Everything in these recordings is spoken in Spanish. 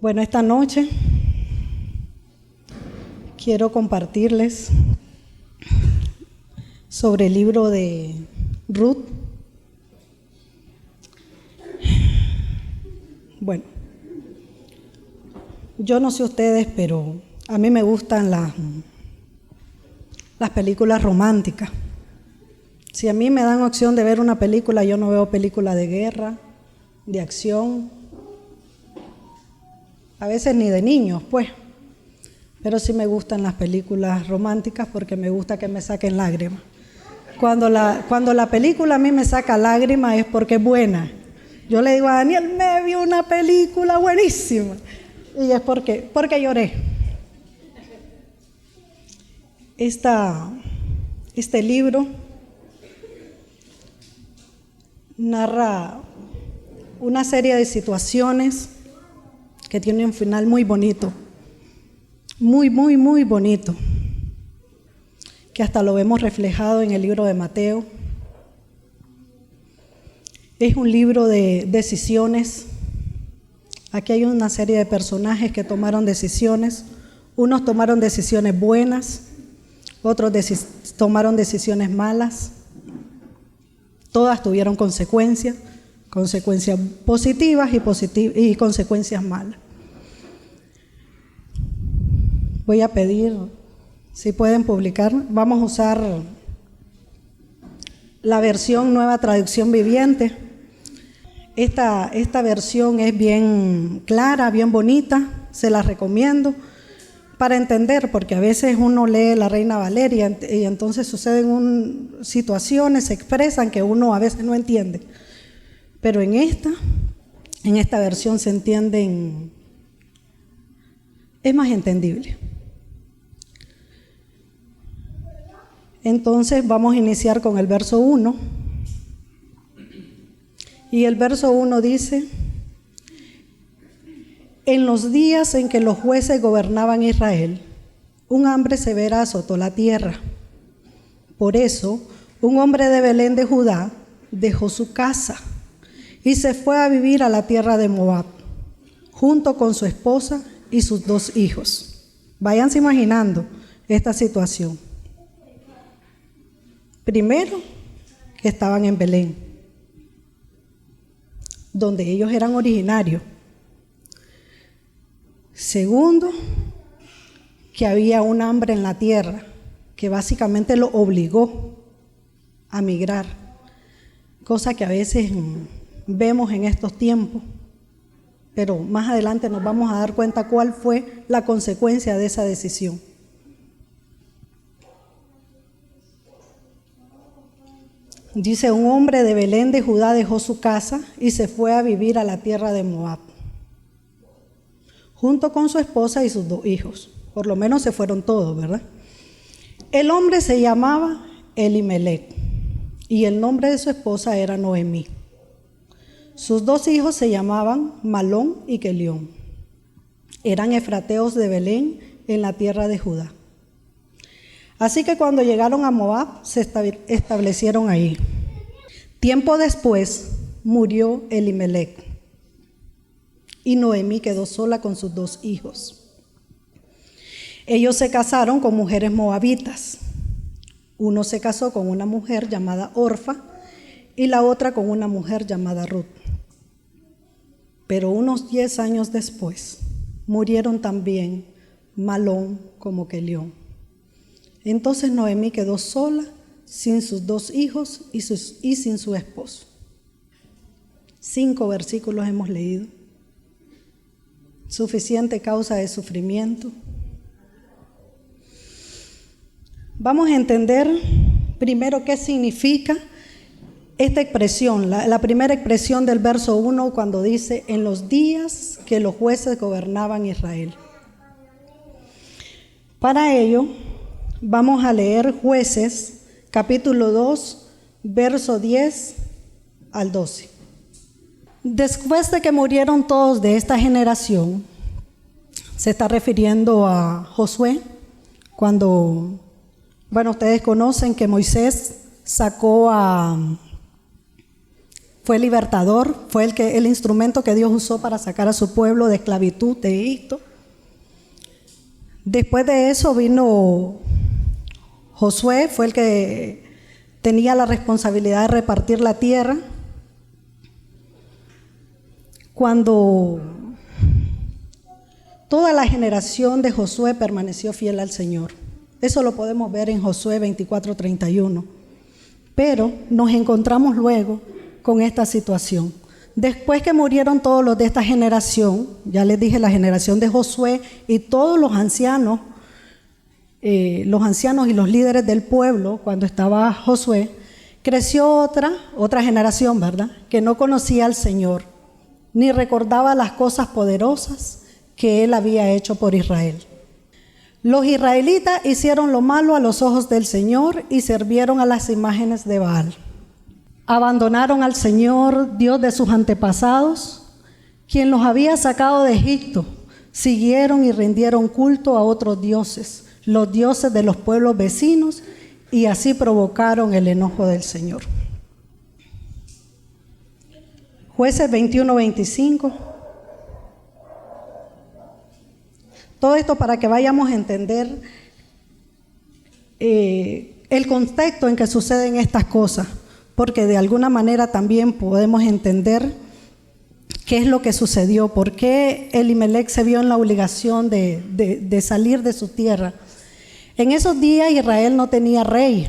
Bueno, esta noche quiero compartirles sobre el libro de Ruth. Bueno, yo no sé ustedes, pero a mí me gustan las películas románticas. Si a mí me dan opción de ver una película, yo no veo película de guerra, de acción, a veces ni de niños, pues. Pero sí me gustan las películas románticas porque me gusta que me saquen lágrimas. Cuando la película a mí me saca lágrimas es porque es buena. Yo le digo a Daniel, me vi una película buenísima. Y es porque lloré. Este libro narra una serie de situaciones que tiene un final muy bonito, muy bonito, que hasta lo vemos reflejado en el libro de Mateo. Es un libro de decisiones. Aquí hay una serie de personajes que tomaron decisiones. Unos tomaron decisiones buenas, otros tomaron decisiones malas. Todas tuvieron consecuencias positivas y consecuencias malas. Voy a pedir, si pueden publicar, vamos a usar la versión Nueva Traducción Viviente. Esta versión es bien clara, bien bonita, se la recomiendo para entender, porque a veces uno lee la Reina Valeria y entonces suceden situaciones, se expresan que uno a veces no entiende. Pero en esta versión se entienden, es más entendible. Entonces vamos a iniciar con el verso 1. Y el verso 1 dice: en los días en que los jueces gobernaban Israel, un hambre severa azotó la tierra. Por eso, un hombre de Belén de Judá dejó su casa y se fue a vivir a la tierra de Moab, junto con su esposa y sus 2 hijos. Váyanse imaginando esta situación. Primero, que estaban en Belén, donde ellos eran originarios. Segundo, que había un hambre en la tierra que básicamente lo obligó a migrar, cosa que a veces vemos en estos tiempos, pero más adelante nos vamos a dar cuenta cuál fue la consecuencia de esa decisión. Dice, un hombre de Belén de Judá dejó su casa y se fue a vivir a la tierra de Moab, junto con su esposa y sus 2 hijos. Por lo menos se fueron todos, ¿verdad? El hombre se llamaba Elimelec y el nombre de su esposa era Noemí. Sus 2 hijos se llamaban Malón y Quelión. Eran efrateos de Belén en la tierra de Judá. Así que cuando llegaron a Moab, se establecieron ahí. Tiempo después murió Elimelec y Noemí quedó sola con sus 2 hijos. Ellos se casaron con mujeres moabitas. Uno se casó con una mujer llamada Orfa y la otra con una mujer llamada Ruth. Pero unos 10 años después murieron también Malón como Quelión. Entonces Noemí quedó sola, sin sus 2 hijos y sin su esposo. 5 versículos hemos leído. Suficiente causa de sufrimiento. Vamos a entender primero qué significa esta expresión, la primera expresión del verso 1 cuando dice, en los días que los jueces gobernaban Israel. Para ello, vamos a leer Jueces, capítulo 2, verso 10 al 12. Después de que murieron todos de esta generación, se está refiriendo a Josué, cuando, ustedes conocen que Moisés sacó a fue libertador, fue el instrumento que Dios usó para sacar a su pueblo de esclavitud de Egipto. Después de eso vino Josué, fue el que tenía la responsabilidad de repartir la tierra. Cuando toda la generación de Josué permaneció fiel al Señor. Eso lo podemos ver en Josué 24:31. Pero nos encontramos luego con esta situación. Después que murieron todos los de esta generación, ya les dije, la generación de Josué y todos los ancianos y los líderes del pueblo, cuando estaba Josué, creció otra generación, ¿verdad?, que no conocía al Señor, ni recordaba las cosas poderosas que Él había hecho por Israel. Los israelitas hicieron lo malo a los ojos del Señor y sirvieron a las imágenes de Baal. Abandonaron al Señor, Dios de sus antepasados, quien los había sacado de Egipto. Siguieron y rindieron culto a otros dioses, los dioses de los pueblos vecinos, y así provocaron el enojo del Señor. Jueces 21:25. Todo esto para que vayamos a entender el contexto en que suceden estas cosas, porque de alguna manera también podemos entender qué es lo que sucedió, por qué Elimelec se vio en la obligación de salir de su tierra. En esos días Israel no tenía rey,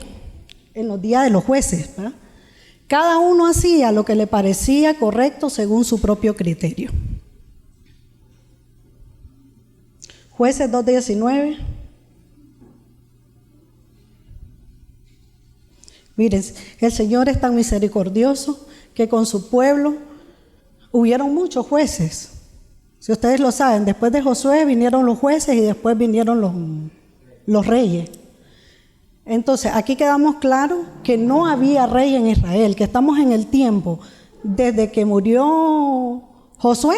en los días de los jueces, ¿verdad? Cada uno hacía lo que le parecía correcto según su propio criterio. Jueces 2:19. Miren, el Señor es tan misericordioso que con su pueblo hubieron muchos jueces. Si ustedes lo saben, después de Josué vinieron los jueces y después vinieron los reyes. Entonces, aquí quedamos claros que no había rey en Israel, que estamos en el tiempo desde que murió Josué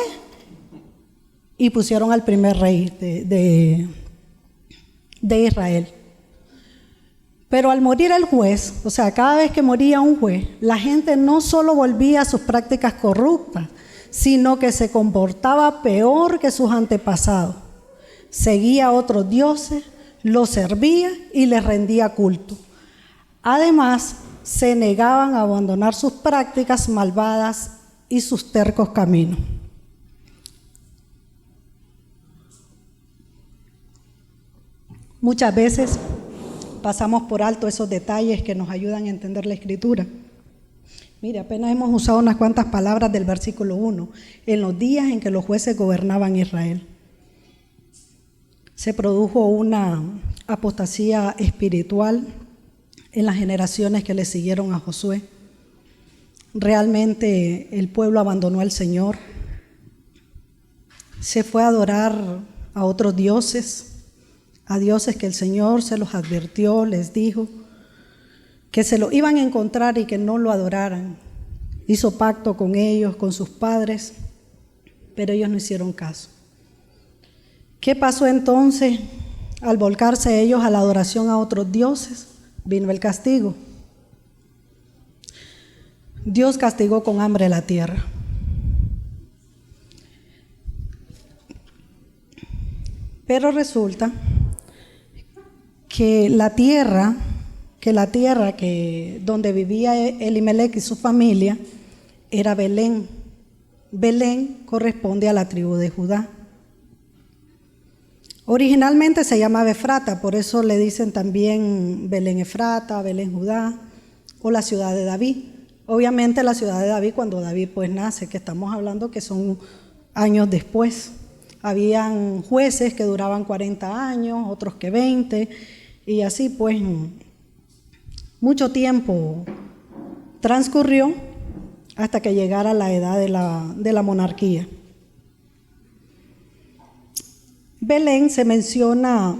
y pusieron al primer rey de Israel. Pero al morir el juez, o sea, cada vez que moría un juez, la gente no solo volvía a sus prácticas corruptas, sino que se comportaba peor que sus antepasados. Seguía a otros dioses, los servía y les rendía culto. Además, se negaban a abandonar sus prácticas malvadas y sus tercos caminos. Muchas veces pasamos por alto esos detalles que nos ayudan a entender la Escritura. Mire, apenas hemos usado unas cuantas palabras del versículo 1, en los días en que los jueces gobernaban Israel. Se produjo una apostasía espiritual en las generaciones que le siguieron a Josué. Realmente el pueblo abandonó al Señor, se fue a adorar a otros dioses, a dioses que el Señor se los advirtió, les dijo que se lo iban a encontrar y que no lo adoraran. Hizo pacto con ellos, con sus padres, pero ellos no hicieron caso. ¿Qué pasó entonces? Al volcarse ellos a la adoración a otros dioses, vino el castigo. Dios castigó con hambre la tierra. Pero resulta que la tierra donde vivía Elimelec y su familia era Belén. Belén corresponde a la tribu de Judá. Originalmente se llamaba Efrata, por eso le dicen también Belén Efrata, Belén Judá, o la ciudad de David. Obviamente la ciudad de David cuando David pues nace, que estamos hablando que son años después. Habían jueces que duraban 40 años, otros que 20, y así pues mucho tiempo transcurrió hasta que llegara la edad de la monarquía. Belén se menciona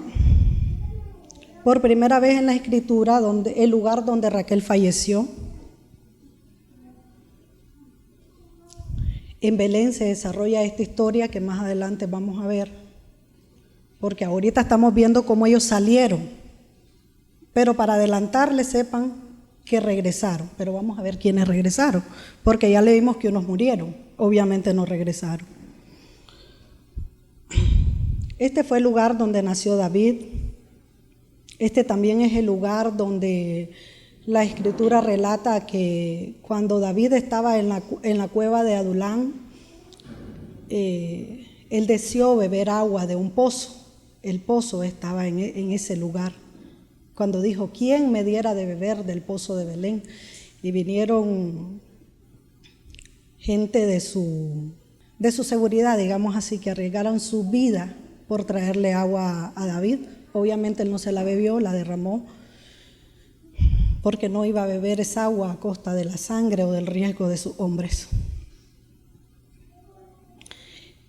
por primera vez en la Escritura el lugar donde Raquel falleció. En Belén se desarrolla esta historia que más adelante vamos a ver, porque ahorita estamos viendo cómo ellos salieron. Pero para adelantarles, sepan que regresaron, pero vamos a ver quiénes regresaron, porque ya le vimos que unos murieron, obviamente no regresaron. Este fue el lugar donde nació David. Este también es el lugar donde la Escritura relata que cuando David estaba en la cueva de Adulán, él deseó beber agua de un pozo. El pozo estaba en ese lugar. Cuando dijo, ¿quién me diera de beber del pozo de Belén? Y vinieron gente de su seguridad, digamos así, que arriesgaron su vida por traerle agua a David. Obviamente él no se la bebió, la derramó, porque no iba a beber esa agua a costa de la sangre o del riesgo de sus hombres.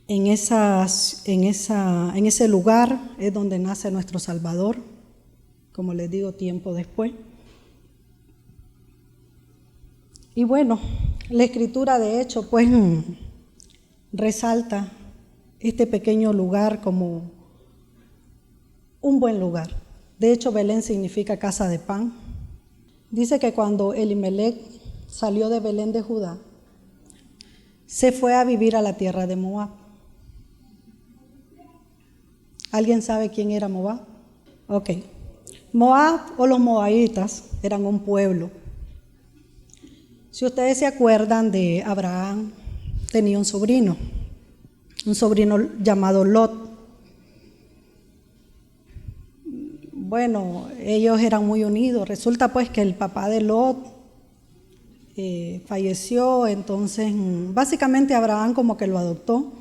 En ese lugar es donde nace nuestro Salvador, como les digo, tiempo después. Y bueno, la Escritura de hecho pues resalta este pequeño lugar como un buen lugar. De hecho, Belén significa casa de pan. Dice que cuando Elimelec salió de Belén de Judá, se fue a vivir a la tierra de Moab. ¿Alguien sabe quién era Moab? Ok. Moab o los moabitas eran un pueblo. Si ustedes se acuerdan de Abraham, tenía un sobrino llamado Lot. Bueno, ellos eran muy unidos. Resulta pues que el papá de Lot falleció, entonces básicamente Abraham como que lo adoptó.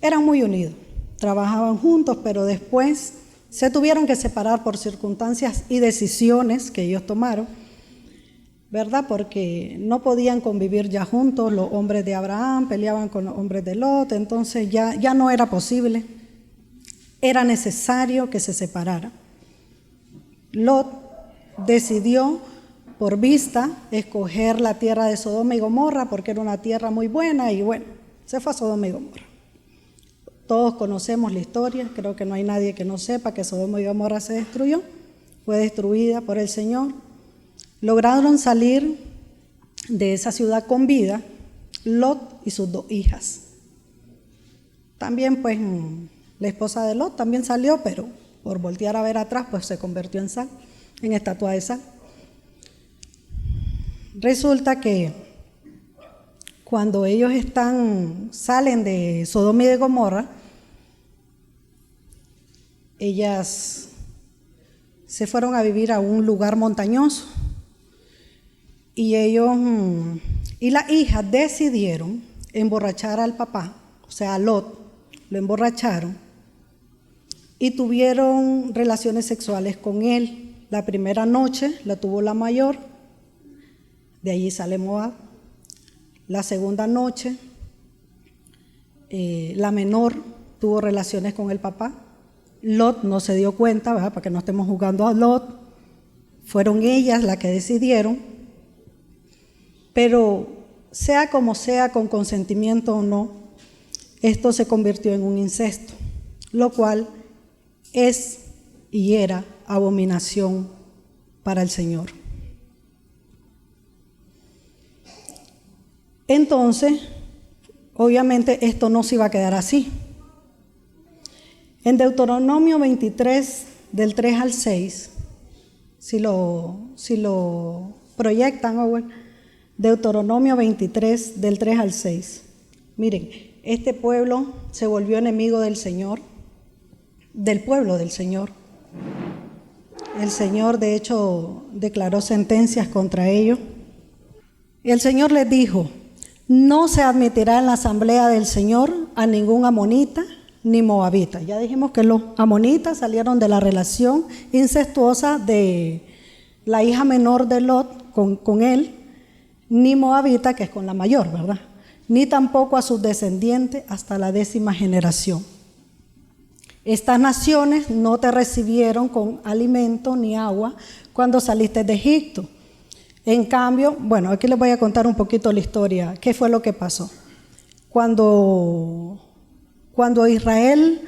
Eran muy unidos, trabajaban juntos, pero después se tuvieron que separar por circunstancias y decisiones que ellos tomaron, ¿verdad? Porque no podían convivir ya juntos. Los hombres de Abraham peleaban con los hombres de Lot, entonces ya no era posible. Era necesario que se separaran. Lot decidió, por vista, escoger la tierra de Sodoma y Gomorra porque era una tierra muy buena y bueno, se fue a Sodoma y Gomorra. Todos conocemos la historia, creo que no hay nadie que no sepa que Sodoma y Gomorra se destruyó, fue destruida por el Señor. Lograron salir de esa ciudad con vida Lot y sus 2 hijas. También pues la esposa de Lot también salió, pero por voltear a ver atrás pues se convirtió en sal, en estatua de sal. Resulta que cuando ellos salen de Sodoma y de Gomorra, ellas se fueron a vivir a un lugar montañoso y las hijas decidieron emborrachar al papá, o sea a Lot, lo emborracharon y tuvieron relaciones sexuales con él. La primera noche la tuvo la mayor, de allí sale Moab. La segunda noche, la menor tuvo relaciones con el papá. Lot no se dio cuenta, ¿verdad? Para que no estemos jugando a Lot. Fueron ellas las que decidieron. Pero sea como sea, con consentimiento o no, esto se convirtió en un incesto, lo cual es y era abominación para el Señor. Entonces, obviamente esto no se iba a quedar así. En Deuteronomio 23, del 3 al 6, si lo proyectan, Owen, Deuteronomio 23, del 3 al 6. Miren, este pueblo se volvió enemigo del Señor, del pueblo del Señor. El Señor, de hecho, declaró sentencias contra ellos. El Señor les dijo: no se admitirá en la asamblea del Señor a ningún amonita ni moabita. Ya dijimos que los amonitas salieron de la relación incestuosa de la hija menor de Lot con él, ni moabita, que es con la mayor, ¿verdad? Ni tampoco a sus descendientes hasta la 10ª generación. Estas naciones no te recibieron con alimento ni agua cuando saliste de Egipto. En cambio, bueno, aquí les voy a contar un poquito la historia. ¿Qué fue lo que pasó? Cuando Israel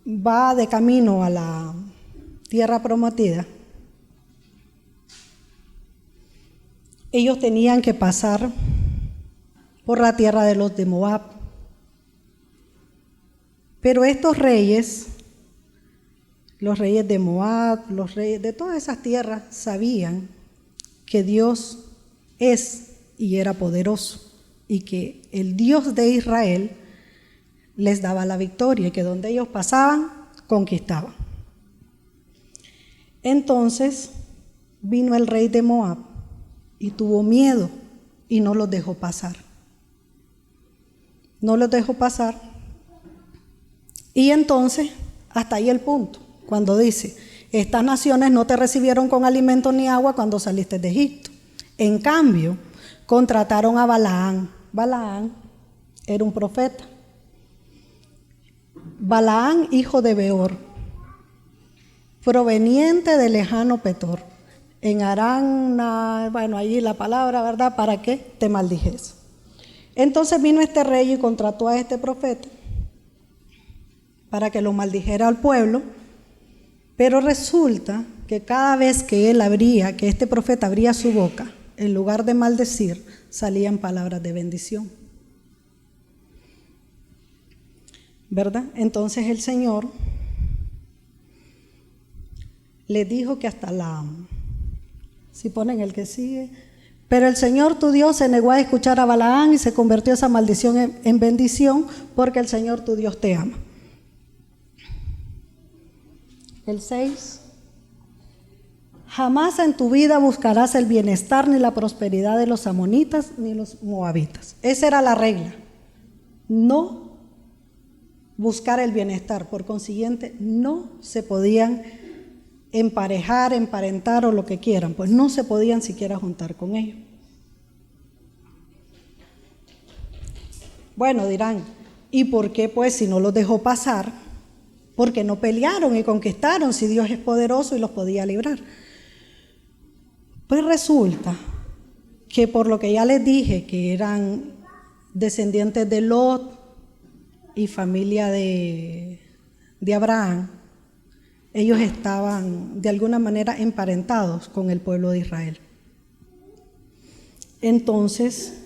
va de camino a la tierra prometida, Ellos tenían que pasar por la tierra de los de Moab. Pero estos reyes, los reyes de Moab, los reyes de todas esas tierras, sabían que Dios es y era poderoso y que el Dios de Israel les daba la victoria y que donde ellos pasaban, conquistaban. Entonces vino el rey de Moab y tuvo miedo y no los dejó pasar. No los dejó pasar. Y entonces, hasta ahí el punto, cuando dice, estas naciones no te recibieron con alimento ni agua cuando saliste de Egipto. En cambio, contrataron a Balaán. Balaán era un profeta. Balaán, hijo de Beor, proveniente de lejano Petor. En Aram, bueno, allí la palabra, ¿verdad? ¿Para qué te maldijese? Entonces vino este rey y contrató a este profeta para que lo maldijera al pueblo, pero resulta que cada vez que este profeta abría su boca, en lugar de maldecir, salían palabras de bendición. ¿Verdad? Entonces el Señor le dijo que hasta si ponen el que sigue, pero el Señor tu Dios se negó a escuchar a Balaán y se convirtió esa maldición en bendición porque el Señor tu Dios te ama. El 6. Jamás en tu vida buscarás el bienestar ni la prosperidad de los amonitas ni los moabitas. Esa era la regla. No buscar el bienestar. Por consiguiente, no se podían emparejar, emparentar o lo que quieran. Pues no se podían siquiera juntar con ellos. Bueno, dirán, ¿y por qué pues si no los dejó pasar? Porque no pelearon y conquistaron si Dios es poderoso y los podía librar. Pues resulta que por lo que ya les dije, que eran descendientes de Lot y familia de Abraham, ellos estaban de alguna manera emparentados con el pueblo de Israel. Entonces,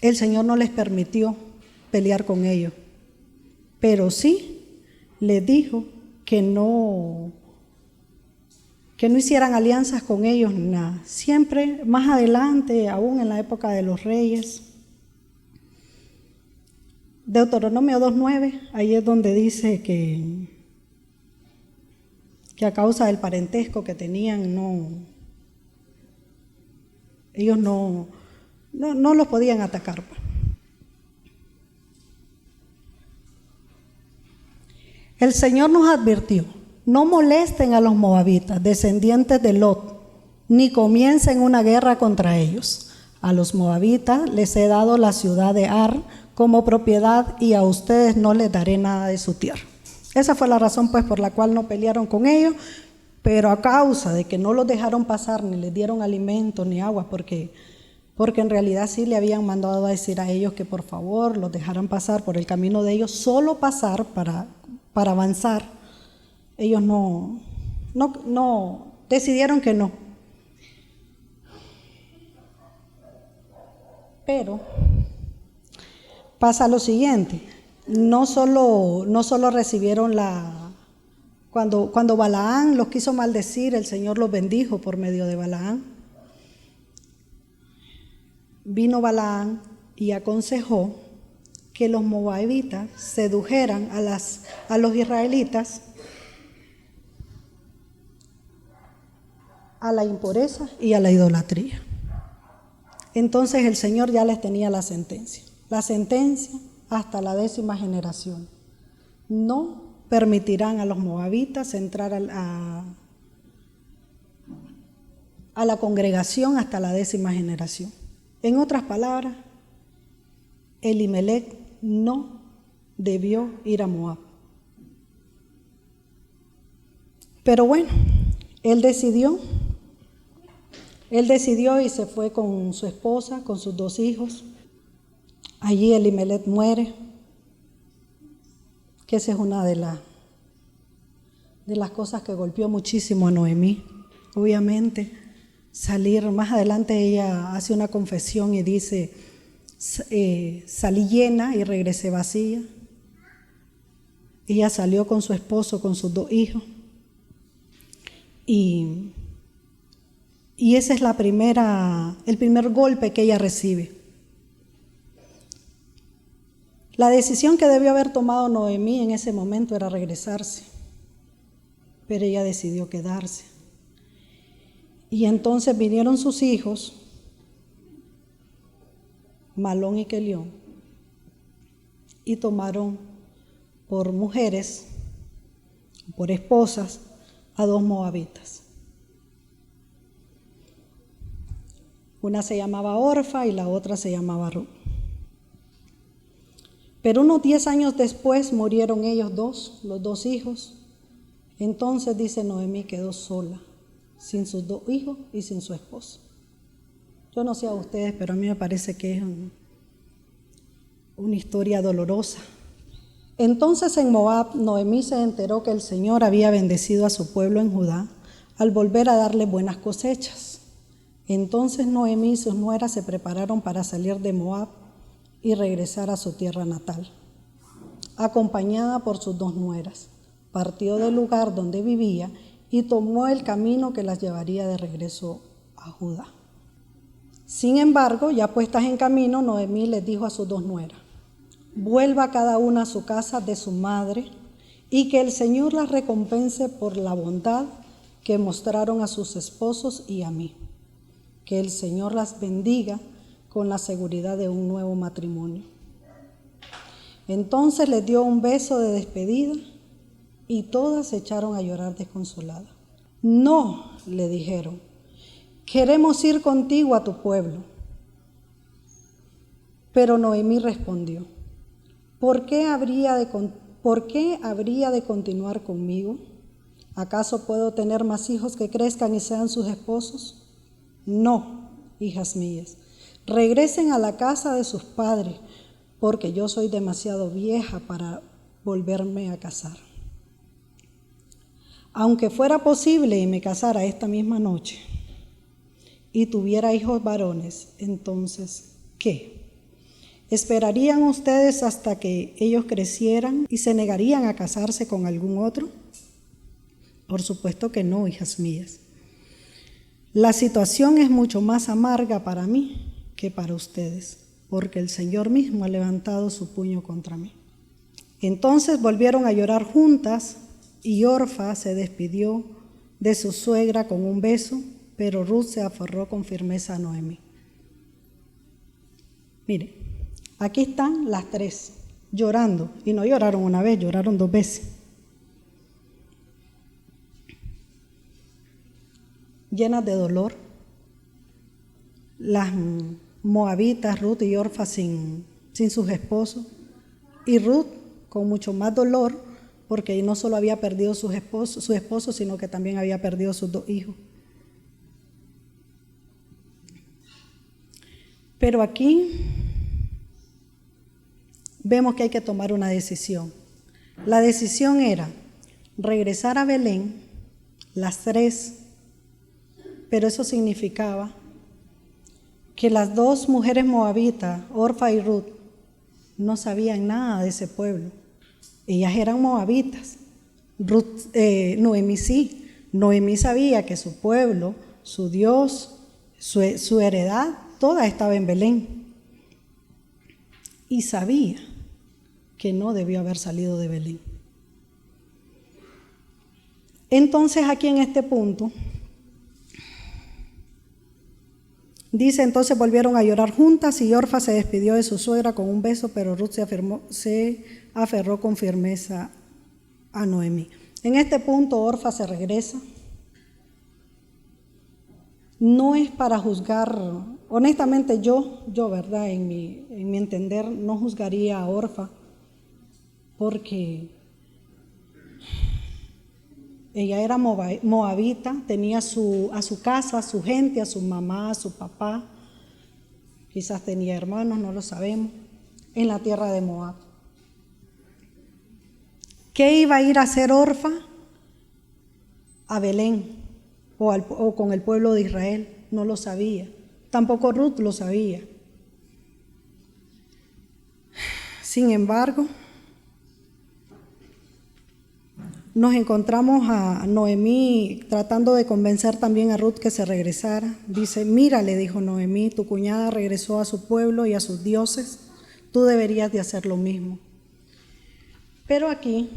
el Señor no les permitió pelear con ellos, pero sí les dijo que no hicieran alianzas con ellos ni nada. Siempre más adelante, aún en la época de los reyes, Deuteronomio 2:9, ahí es donde dice que a causa del parentesco que tenían, ellos no los podían atacar. El Señor nos advirtió, no molesten a los moabitas, descendientes de Lot, ni comiencen una guerra contra ellos. A los moabitas les he dado la ciudad de Ar como propiedad y a ustedes no les daré nada de su tierra. Esa fue la razón pues por la cual no pelearon con ellos, pero a causa de que no los dejaron pasar, ni les dieron alimento ni agua, porque en realidad sí le habían mandado a decir a ellos que por favor los dejaran pasar por el camino de ellos, solo pasar para avanzar. Ellos no decidieron que no. Pero pasa lo siguiente, no solo recibieron cuando Balaán los quiso maldecir, el Señor los bendijo por medio de Balaán. Vino Balaán y aconsejó que los moabitas sedujeran a los israelitas a la impureza y a la idolatría. Entonces el Señor ya les tenía la sentencia hasta la 10ª generación. No permitirán a los moabitas entrar a la congregación hasta la 10ª generación. En otras palabras, Elimelec no debió ir a Moab. Pero bueno, él decidió y se fue con su esposa, con sus 2 hijos. Allí Elimelec muere, que esa es una de las cosas que golpeó muchísimo a Noemí, obviamente, salir. Más adelante ella hace una confesión y dice, salí llena y regresé vacía. Ella salió con su esposo, con sus 2 hijos. Y ese es el primer golpe que ella recibe. La decisión que debió haber tomado Noemí en ese momento era regresarse, pero ella decidió quedarse. Y entonces vinieron sus hijos, Malón y Kelión, y tomaron por mujeres, por esposas, a 2 moabitas. Una se llamaba Orfa y la otra se llamaba Ruth. Pero unos 10 años después murieron ellos 2, los 2 hijos. Entonces, dice, Noemí quedó sola, sin sus 2 hijos y sin su esposo. Yo no sé a ustedes, pero a mí me parece que es una historia dolorosa. Entonces en Moab, Noemí se enteró que el Señor había bendecido a su pueblo en Judá al volver a darle buenas cosechas. Entonces Noemí y sus nueras se prepararon para salir de Moab y regresar a su tierra natal. Acompañada por sus 2 nueras, partió del lugar donde vivía y tomó el camino que las llevaría de regreso a Judá. Sin embargo, ya puestas en camino, Noemí les dijo a sus 2 nueras, vuelva cada una a su casa de su madre y que el Señor las recompense por la bondad que mostraron a sus esposos y a mí. Que el Señor las bendiga con la seguridad de un nuevo matrimonio. Entonces les dio un beso de despedida y todas se echaron a llorar desconsoladas. No, le dijeron, queremos ir contigo a tu pueblo. Pero Noemí respondió, ¿por qué habría de continuar conmigo? ¿Acaso puedo tener más hijos que crezcan y sean sus esposos? No, hijas mías, regresen a la casa de sus padres, porque yo soy demasiado vieja para volverme a casar. Aunque fuera posible y me casara esta misma noche y tuviera hijos varones, entonces, ¿qué? ¿Esperarían ustedes hasta que ellos crecieran y se negarían a casarse con algún otro? Por supuesto que no, hijas mías. La situación es mucho más amarga para mí que para ustedes, porque el Señor mismo ha levantado su puño contra mí. Entonces volvieron a llorar juntas y Orfa se despidió de su suegra con un beso, pero Ruth se aferró con firmeza a Noemí. Mire, aquí están las 3 llorando, y no lloraron una vez, lloraron 2 veces. Llenas de dolor, las moabitas, Ruth y Orfa sin sus esposos, y Ruth con mucho más dolor, porque no solo había perdido su esposo, sino que también había perdido sus 2 hijos. Pero aquí vemos que hay que tomar una decisión. La decisión era regresar a Belén, las 3, pero eso significaba que las 2 mujeres moabitas, Orfa y Ruth, no sabían nada de ese pueblo. Ellas eran moabitas. Noemí sí. Noemí sabía que su pueblo, su Dios, su heredad, toda estaba en Belén. Y sabía que no debió haber salido de Belén. Entonces aquí en este punto dice, entonces volvieron a llorar juntas y Orfa se despidió de su suegra con un beso, pero Ruth se aferró con firmeza a Noemí. En este punto Orfa se regresa. No es para juzgar, honestamente yo, ¿verdad? En mi entender, no juzgaría a Orfa, porque ella era moabita, tenía a su casa, a su gente, a su mamá, a su papá, quizás tenía hermanos, no lo sabemos, en la tierra de Moab. ¿Qué iba a ir a hacer Orfa? A Belén o con el pueblo de Israel. no lo sabía. Tampoco Ruth lo sabía. Sin embargo, nos encontramos a Noemí tratando de convencer también a Ruth que se regresara. Dice, mira, le dijo Noemí, tu cuñada regresó a su pueblo y a sus dioses, tú deberías de hacer lo mismo. Pero aquí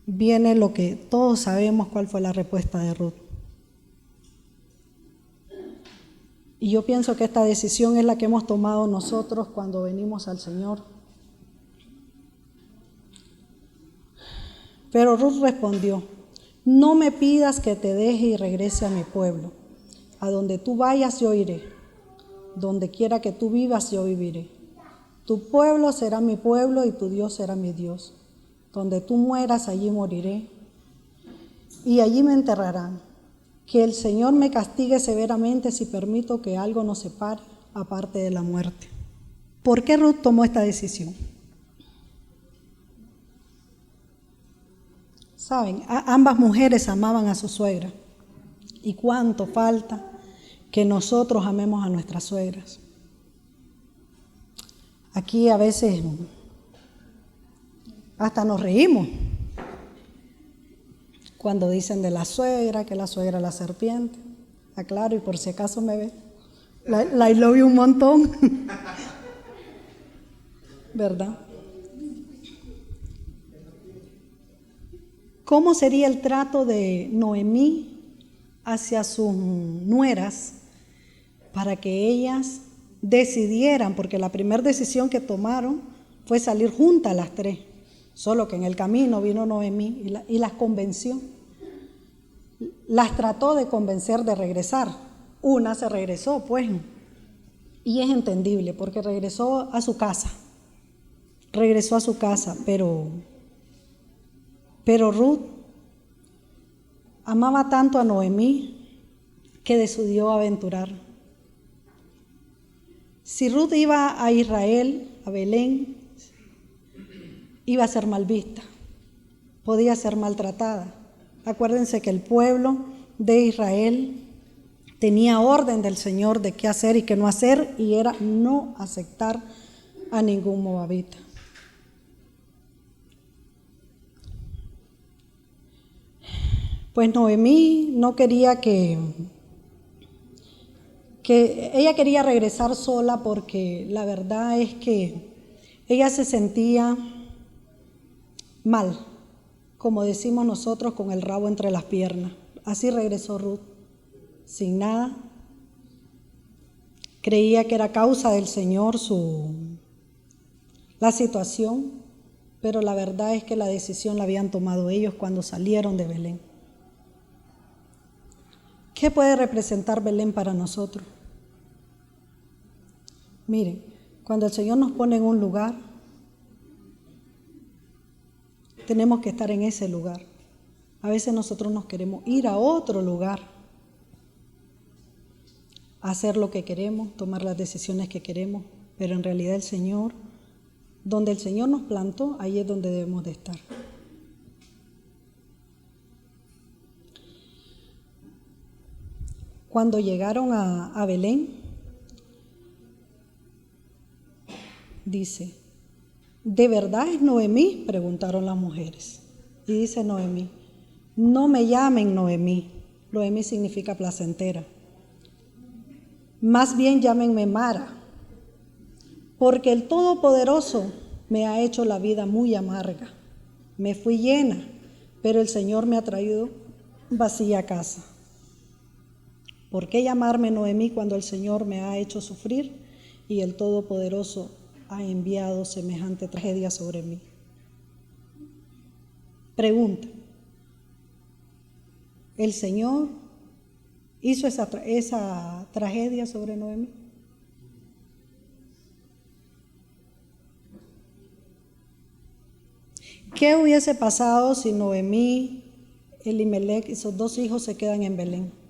viene lo que todos sabemos cuál fue la respuesta de Ruth. Y yo pienso que esta decisión es la que hemos tomado nosotros cuando venimos al Señor. Pero Ruth respondió, no me pidas que te deje y regrese a mi pueblo. A donde tú vayas yo iré, donde quiera que tú vivas yo viviré. Tu pueblo será mi pueblo y tu Dios será mi Dios. Donde tú mueras, allí moriré y allí me enterrarán. Que el Señor me castigue severamente si permito que algo nos separe aparte de la muerte. ¿Por qué Ruth tomó esta decisión? Saben, ambas mujeres amaban a su suegra. ¿Y cuánto falta que nosotros amemos a nuestras suegras? Aquí a veces hasta nos reímos cuando dicen de la suegra, que la suegra es la serpiente. Aclaro, y por si acaso me ve, la I love you un montón. ¿Verdad? ¿Cómo sería el trato de Noemí hacia sus nueras para que ellas decidieran? Porque la primera decisión que tomaron fue salir juntas las tres, solo que en el camino vino Noemí y las convenció. Las trató de convencer de regresar. Una se regresó, pues, y es entendible porque regresó a su casa, pero Ruth amaba tanto a Noemí que decidió aventurar. Si Ruth iba a Israel, a Belén, iba a ser mal vista, podía ser maltratada. Acuérdense que el pueblo de Israel tenía orden del Señor de qué hacer y qué no hacer, y era no aceptar a ningún moabita. Pues Noemí no quería que ella quería regresar sola porque la verdad es que ella se sentía mal, como decimos nosotros, con el rabo entre las piernas. Así regresó Ruth, sin nada. Creía que era causa del Señor la situación, pero la verdad es que la decisión la habían tomado ellos cuando salieron de Belén. ¿Qué puede representar Belén para nosotros? Miren, cuando el Señor nos pone en un lugar, tenemos que estar en ese lugar. A veces nosotros nos queremos ir a otro lugar, hacer lo que queremos, tomar las decisiones que queremos, pero en realidad el Señor, donde el Señor nos plantó, ahí es donde debemos de estar. Cuando llegaron a Belén, dice, ¿de verdad es Noemí?, preguntaron las mujeres. Y dice Noemí, no me llamen Noemí. Noemí significa placentera. Más bien llámenme Mara, porque el Todopoderoso me ha hecho la vida muy amarga. Me fui llena, pero el Señor me ha traído vacía a casa. ¿Por qué llamarme Noemí cuando el Señor me ha hecho sufrir y el Todopoderoso ha enviado semejante tragedia sobre mí? Pregunta. ¿El Señor hizo esa tragedia sobre Noemí? ¿Qué hubiese pasado si Noemí, Elimelec y sus dos hijos se quedan en Belén?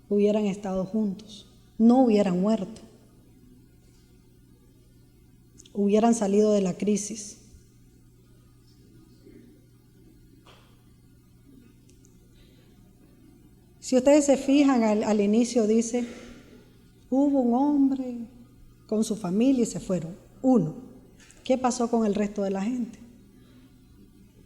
Hubieran estado juntos, no hubieran muerto, hubieran salido de la crisis. Si ustedes se fijan, al inicio dice, hubo un hombre con su familia y se fueron. Uno. ¿Qué pasó con el resto de la gente?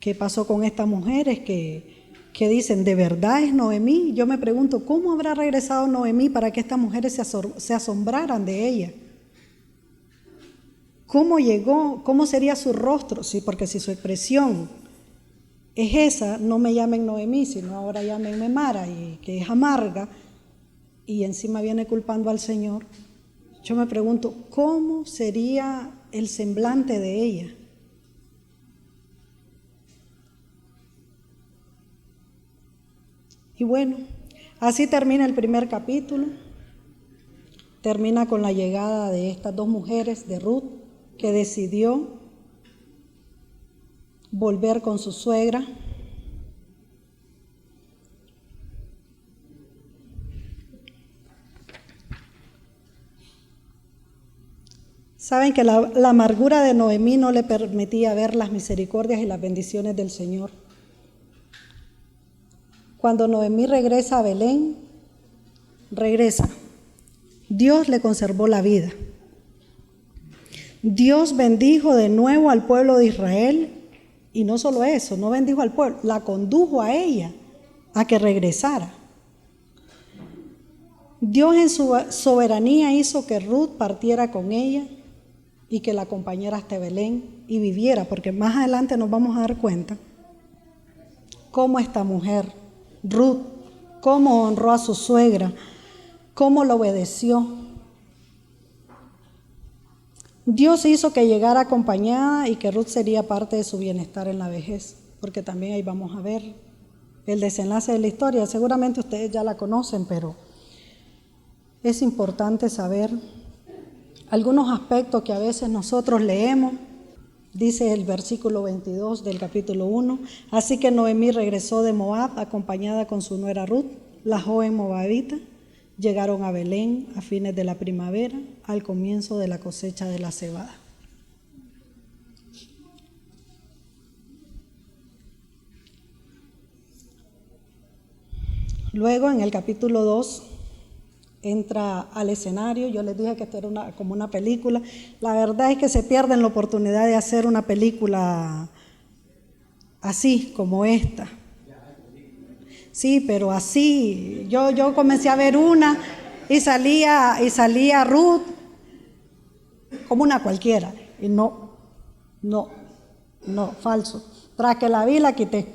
¿Qué pasó con estas mujeres que dicen, ¿de verdad es Noemí? Yo me pregunto, ¿cómo habrá regresado Noemí para que estas mujeres se asombraran de ella? ¿Cómo llegó? ¿Cómo sería su rostro? Sí, porque si su expresión es esa, no me llamen Noemí, sino ahora llámenme Mara, y que es amarga, y encima viene culpando al Señor. Yo me pregunto, ¿cómo sería el semblante de ella? Y bueno, así termina el primer capítulo. Termina con la llegada de estas dos mujeres, de Ruth, que decidió volver con su suegra. Saben que la amargura de Noemí no le permitía ver las misericordias y las bendiciones del Señor. Cuando Noemí regresa a Belén, Dios le conservó la vida. Dios bendijo de nuevo al pueblo de Israel, y no solo eso, no bendijo al pueblo, la condujo a ella a que regresara. Dios en su soberanía hizo que Ruth partiera con ella y que la acompañara hasta Belén y viviera, porque más adelante nos vamos a dar cuenta cómo esta mujer, Ruth, cómo honró a su suegra, cómo la obedeció. Dios hizo que llegara acompañada y que Ruth sería parte de su bienestar en la vejez, porque también ahí vamos a ver el desenlace de la historia. Seguramente ustedes ya la conocen, pero es importante saber algunos aspectos que a veces nosotros leemos. Dice el versículo 22 del capítulo 1, así que Noemí regresó de Moab acompañada con su nuera Ruth, la joven moabita. Llegaron a Belén a fines de la primavera, al comienzo de la cosecha de la cebada. Luego, en el capítulo 2, entra al escenario. Yo les dije que esto era como una película. La verdad es que se pierden la oportunidad de hacer una película así como esta. Sí, pero así, yo comencé a ver una y salía Ruth como una cualquiera. Y no, falso. Tras que la vi, la quité.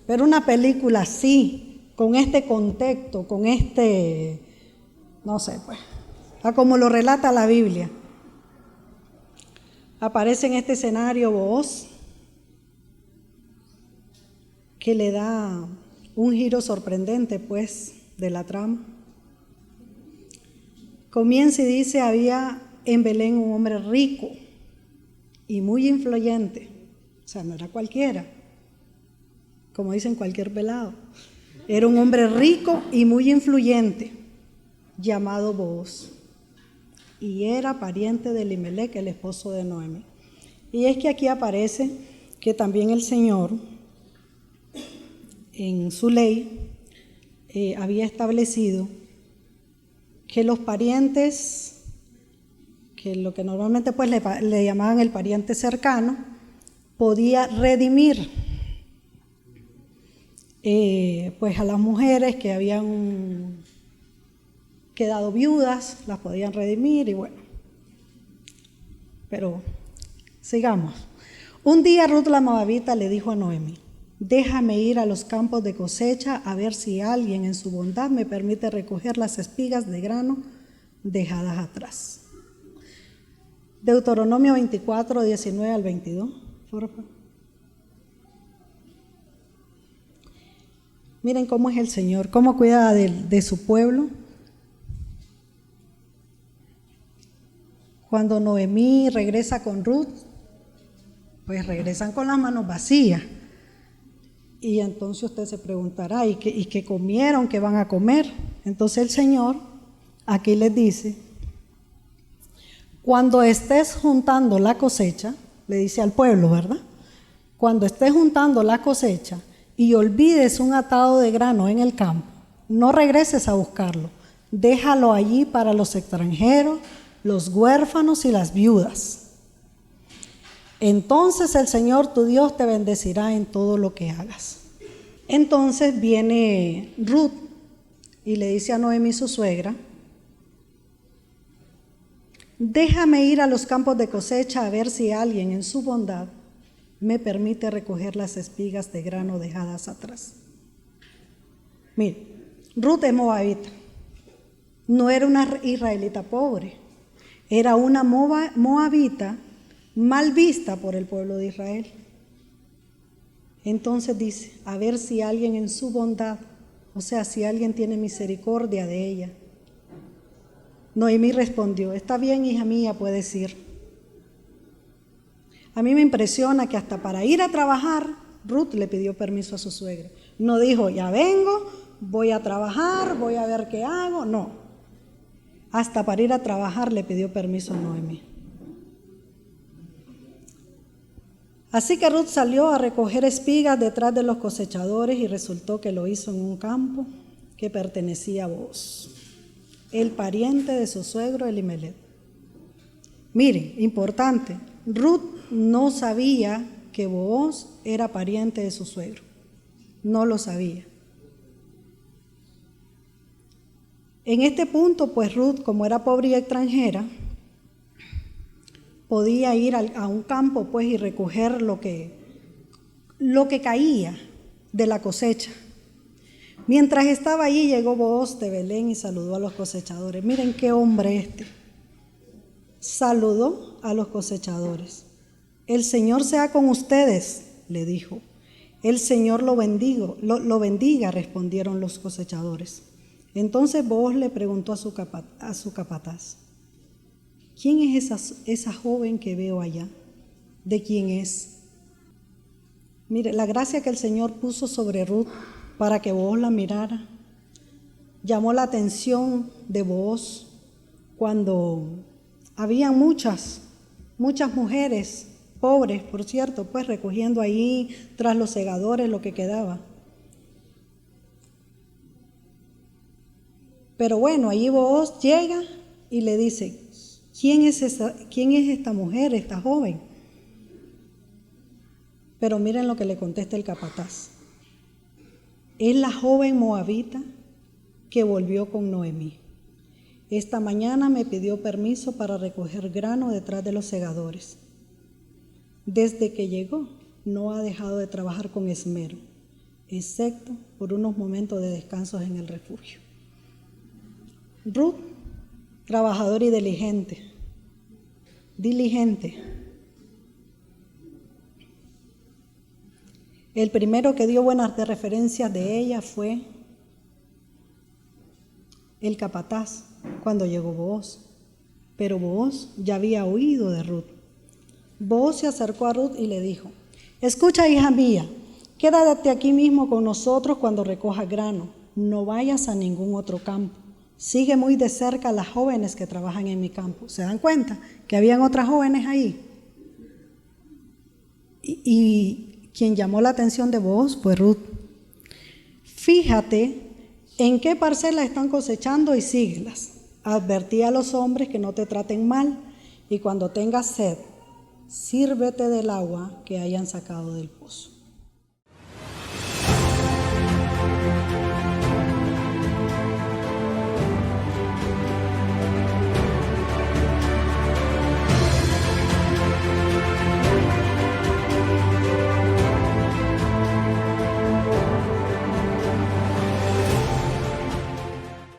Pero una película así, con este contexto, con este, no sé, pues, como lo relata la Biblia. Aparece en este escenario Booz, que le da un giro sorprendente, pues, de la trama. Comienza y dice, había en Belén un hombre rico y muy influyente. O sea, no era cualquiera, como dicen cualquier pelado. Era un hombre rico y muy influyente, llamado Booz, y era pariente de Elimelec, el esposo de Noemí. Y es que aquí aparece que también el Señor, en su ley, había establecido que los parientes, que lo que normalmente pues le llamaban el pariente cercano, podía redimir pues a las mujeres que habían quedado viudas, las podían redimir y bueno. Pero sigamos. Un día Ruth la moabita le dijo a Noemí, déjame ir a los campos de cosecha a ver si alguien en su bondad me permite recoger las espigas de grano dejadas atrás. Deuteronomio 24, 19 al 22, por favor. Miren cómo es el Señor, cómo cuida de su pueblo. Cuando Noemí regresa con Ruth, pues regresan con las manos vacías. Y entonces usted se preguntará, ¿y qué comieron? ¿Qué van a comer? Entonces el Señor aquí les dice, cuando estés juntando la cosecha, le dice al pueblo, ¿verdad? Cuando estés juntando la cosecha y olvides un atado de grano en el campo, no regreses a buscarlo. Déjalo allí para los extranjeros, los huérfanos y las viudas. Entonces el Señor tu Dios te bendecirá en todo lo que hagas. Entonces viene Ruth y le dice a Noemí, su suegra: déjame ir a los campos de cosecha a ver si alguien en su bondad me permite recoger las espigas de grano dejadas atrás. Mire, Ruth es moabita. No era una israelita pobre, era una moabita mal vista por el pueblo de Israel. Entonces dice, a ver si alguien en su bondad, o sea, si alguien tiene misericordia de ella. Noemí respondió: está bien, hija mía, puedes ir. A mí me impresiona que hasta para ir a trabajar, Ruth le pidió permiso a su suegra. No dijo, ya vengo, voy a trabajar, voy a ver qué hago. No, hasta para ir a trabajar le pidió permiso a Noemí. Así que Ruth salió a recoger espigas detrás de los cosechadores y resultó que lo hizo en un campo que pertenecía a Booz, el pariente de su suegro Elimelec. Miren, importante, Ruth no sabía que Booz era pariente de su suegro, no lo sabía. En este punto, pues Ruth, como era pobre y extranjera, podía ir a un campo pues y recoger lo que caía de la cosecha. Mientras estaba allí, llegó Booz de Belén y saludó a los cosechadores. Miren qué hombre este. Saludó a los cosechadores. El Señor sea con ustedes, le dijo. El Señor lo bendiga, respondieron los cosechadores. Entonces Booz le preguntó a su capataz: ¿quién es esa joven que veo allá? ¿De quién es? Mire, la gracia que el Señor puso sobre Ruth para que Booz la mirara llamó la atención de Booz cuando había muchas mujeres pobres, por cierto, pues recogiendo ahí tras los segadores lo que quedaba. Pero bueno, ahí Booz llega y le dice: ¿quién es esta mujer, esta joven? Pero miren lo que le contesta el capataz: es la joven moabita que volvió con Noemí. Esta mañana me pidió permiso para recoger grano detrás de los segadores. Desde que llegó, no ha dejado de trabajar con esmero, excepto por unos momentos de descanso en el refugio. Ruth, trabajadora y diligente. El primero que dio buenas referencias de ella fue el capataz cuando llegó Booz, pero Booz ya había oído de Ruth. Booz se acercó a Ruth y le dijo: escucha, hija mía, quédate aquí mismo con nosotros cuando recojas grano, no vayas a ningún otro campo. Sigue muy de cerca a las jóvenes que trabajan en mi campo. ¿Se dan cuenta que habían otras jóvenes ahí? Y quien llamó la atención de Booz fue Ruth. Fíjate en qué parcela están cosechando y síguelas. Advertí a los hombres que no te traten mal, y cuando tengas sed, sírvete del agua que hayan sacado del pozo.